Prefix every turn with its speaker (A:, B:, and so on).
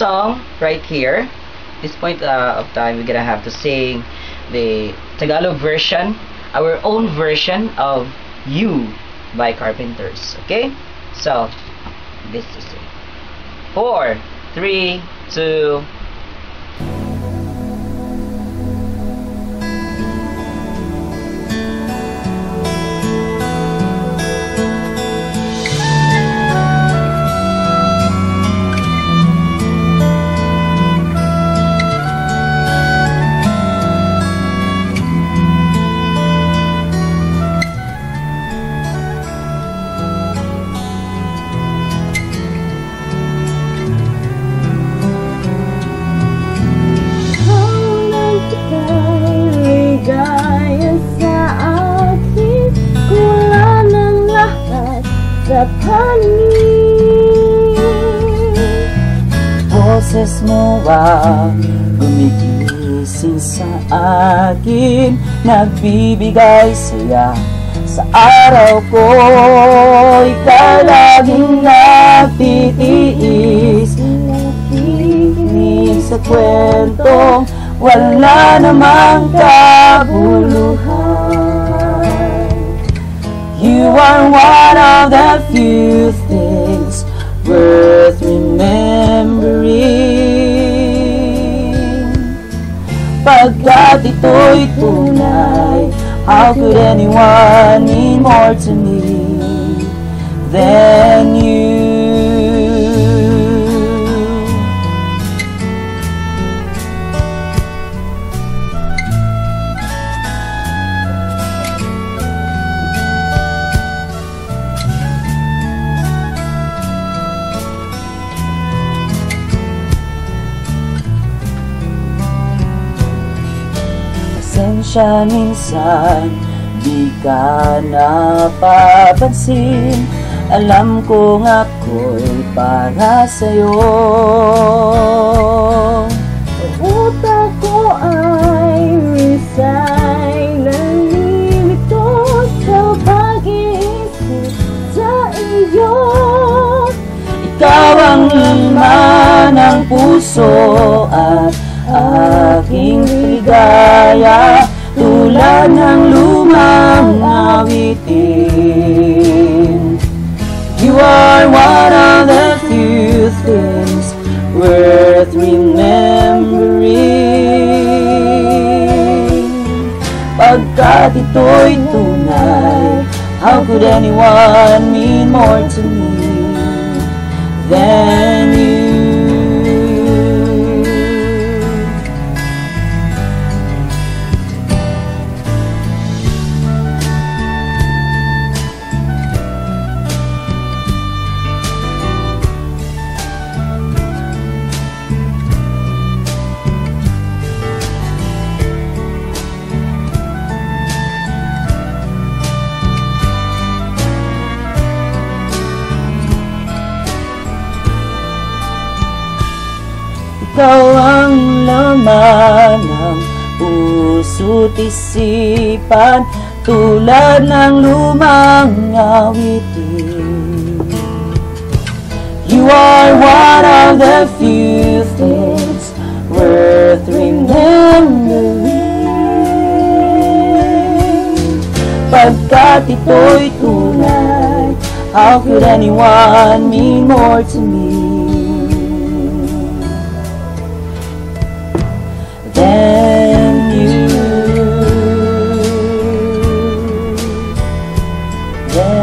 A: song right here. This point of time, we're gonna have to sing the Tagalog version, our own version of You by Carpenters. Okay? So, this is it. 4, 3, 2,
B: sa panig. Boses mo ang gumigising sa akin, nagbibigay saya sa araw ko. Ikaw laging nagtitiis, nakikinig sa kwentong wala namang kabuluhan. You are one of the few things worth remembering. Pagkat ito'y tunay, how could anyone mean more to me than you? Pasensya minsan, di ka napapansin. Alam kong ako'y para sa'yo. Ang utak ko ay resign, nalilito sa pag-iisip sa iyo. Ikaw ang laman ng puso at aking ligaya, tulad ng lumang awitin. You are one of the few things worth remembering. Pagkat ito'y tunay, how could anyone mean more to me than you? Ikaw ang laman ng puso't isipan, tulad ng lumang awitin. You are one of the few things worth remembering. Pagkat ito'y tunay, how could anyone mean more to me than you, than